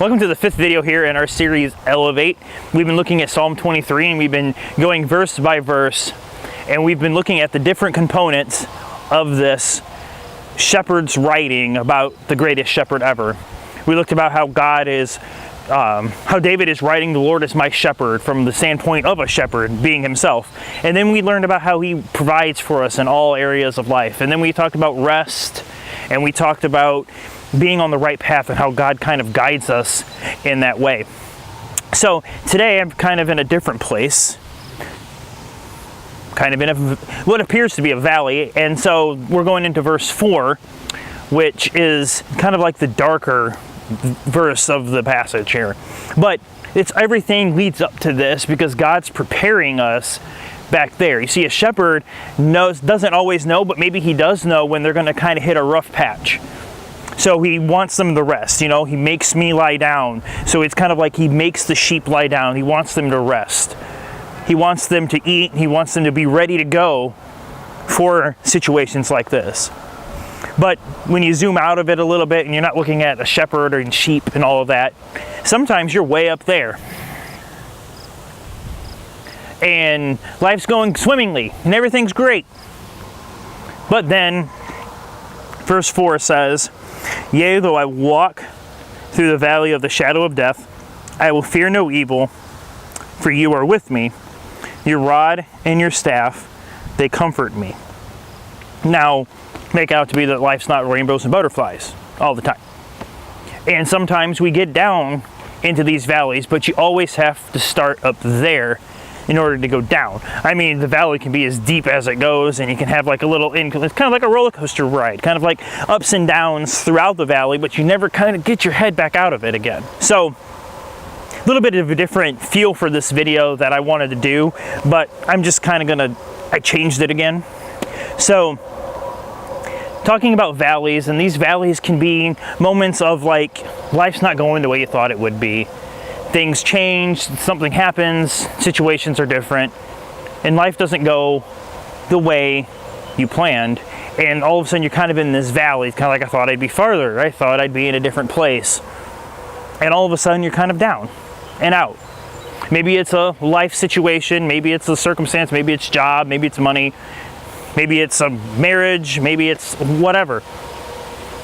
Welcome to the 5th video here in our series Elevate. We've been looking at Psalm 23 and we've been going verse by verse, and we've been looking at the different components of this shepherd's writing about the greatest shepherd ever. We looked about how how David is writing, "The Lord is my shepherd," from the standpoint of a shepherd being himself. And then we learned about how he provides for us in all areas of life. And then we talked about rest, and we talked about being on the right path and how God kind of guides us in that way. So today I'm kind of in a different place, kind of in what appears to be a valley. And so we're going into verse 4, which is kind of like the darker verse of the passage here. But everything leads up to this because God's preparing us back there. You see, a shepherd doesn't always know, but maybe he does know when they're going to kind of hit a rough patch. So he wants them to rest. He makes me lie down. So it's kind of like he makes the sheep lie down. He wants them to rest. He wants them to eat. He wants them to be ready to go for situations like this. But when you zoom out of it a little bit and you're not looking at a shepherd or sheep and all of that, sometimes you're way up there. And life's going swimmingly and everything's great. But then verse 4 says, "Yea, though I walk through the valley of the shadow of death, I will fear no evil, for you are with me. Your rod and your staff, they comfort me." Now, make out to be that life's not rainbows and butterflies all the time. And sometimes we get down into these valleys, but you always have to start up there in order to go down. I mean, the valley can be as deep as it goes, and you can have like a little it's kind of like a roller coaster ride, kind of like ups and downs throughout the valley, but you never kind of get your head back out of it again. So a little bit of a different feel for this video that I wanted to do, but I'm just kind of I changed it again. So talking about valleys, and these valleys can be moments of like life's not going the way you thought it would be. Things change, something happens, situations are different, and life doesn't go the way you planned. And all of a sudden you're kind of in this valley. It's kind of like, I thought I'd be farther. I thought I'd be in a different place. And all of a sudden you're kind of down and out. Maybe it's a life situation, maybe it's a circumstance, maybe it's job, maybe it's money, maybe it's a marriage, maybe it's whatever.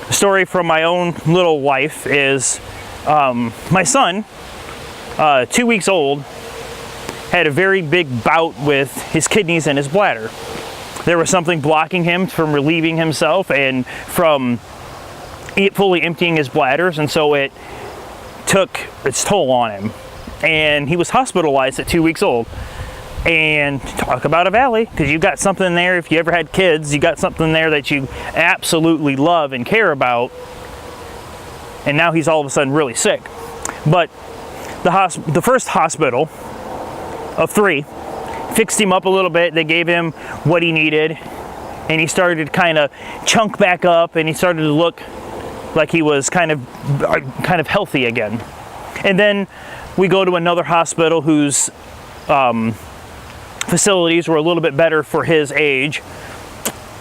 A story from my own little life is my son, 2 weeks old, had a very big bout with his kidneys and his bladder. There was something blocking him from relieving himself and from fully emptying his bladders, and so it took its toll on him. And he was hospitalized at 2 weeks old. And talk about a valley, because you've got something there. If you ever had kids, you got something there that you absolutely love and care about. And now he's all of a sudden really sick. But the first hospital of 3 fixed him up a little bit. They gave him what he needed, and he started to kind of chunk back up, and he started to look like he was kind of healthy again. And then we go to another hospital whose facilities were a little bit better for his age,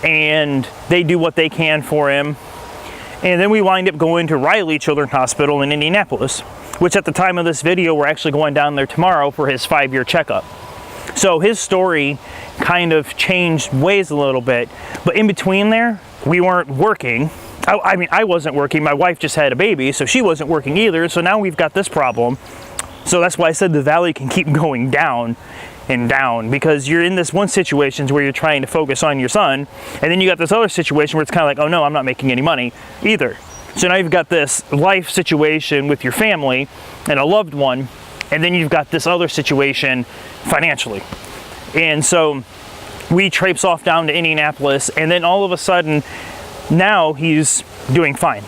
and they do what they can for him. And then we wind up going to Riley Children's Hospital in Indianapolis, which at the time of this video, we're actually going down there tomorrow for his 5-year checkup. So his story kind of changed ways a little bit, but in between there, we weren't working. I wasn't working. My wife just had a baby, so she wasn't working either. So now we've got this problem. So that's why I said the valley can keep going down and down, because you're in this one situation where you're trying to focus on your son, and then you got this other situation where it's kind of like, oh no, I'm not making any money either. So now you've got this life situation with your family and a loved one, and then you've got this other situation financially. And so we traipse off down to Indianapolis, and then all of a sudden, now he's doing fine.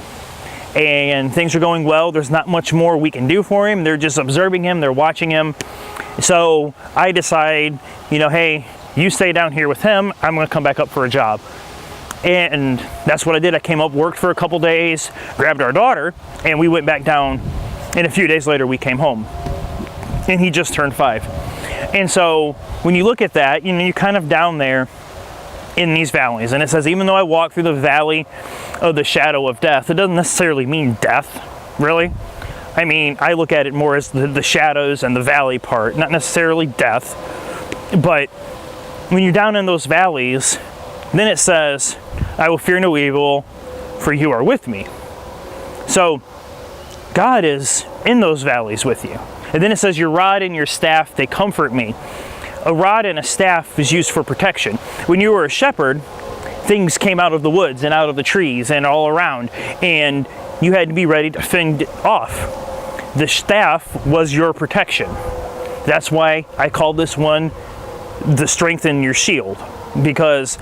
And things are going well. There's not much more we can do for him. They're just observing him, they're watching him. So I decide, hey, you stay down here with him, I'm gonna come back up for a job. And that's what I did. I came up, worked for a couple days, grabbed our daughter, and we went back down. And a few days later, we came home. And he just turned 5. And so when you look at that, you're kind of down there in these valleys. And it says, even though I walk through the valley of the shadow of death, it doesn't necessarily mean death, really. I mean, I look at it more as the shadows and the valley part, not necessarily death. But when you're down in those valleys, then it says, I will fear no evil, for you are with me. So God is in those valleys with you. And then it says, your rod and your staff, they comfort me. A rod and a staff is used for protection. When you were a shepherd, things came out of the woods and out of the trees and all around, and you had to be ready to fend off. The staff was your protection. That's why I call this one the strength in your shield, because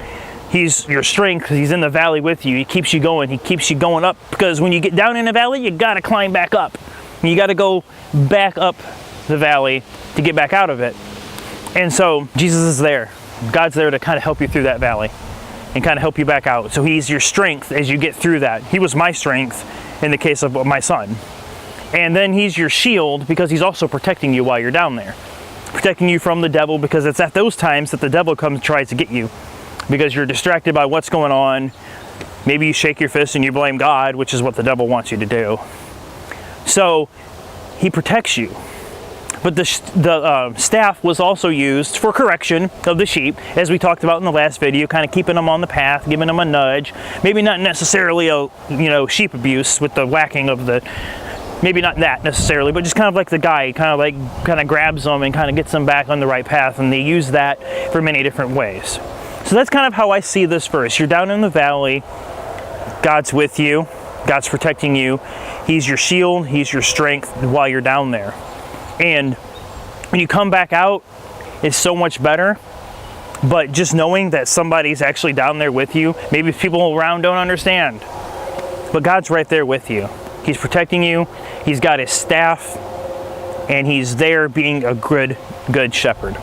he's your strength. He's in the valley with you. He keeps you going. He keeps you going up, because when you get down in a valley, you got to climb back up. You got to go back up the valley to get back out of it. And so Jesus is there. God's there to kind of help you through that valley and kind of help you back out. So he's your strength as you get through that. He was my strength in the case of my son. And then he's your shield, because he's also protecting you while you're down there. Protecting you from the devil, because it's at those times that the devil comes and tries to get you, because you're distracted by what's going on. Maybe you shake your fist and you blame God, which is what the devil wants you to do. So he protects you. But the staff was also used for correction of the sheep, as we talked about in the last video, kind of keeping them on the path, giving them a nudge. Maybe not necessarily a sheep abuse with the whacking of the, maybe not that necessarily, but just kind of like the guy kind of grabs them and kind of gets them back on the right path, and they use that for many different ways. So that's kind of how I see this verse. You're down in the valley, God's with you, God's protecting you, he's your shield, he's your strength while you're down there. And when you come back out, it's so much better. But just knowing that somebody's actually down there with you, maybe people around don't understand, but God's right there with you. He's protecting you, he's got his staff, and he's there being a good shepherd.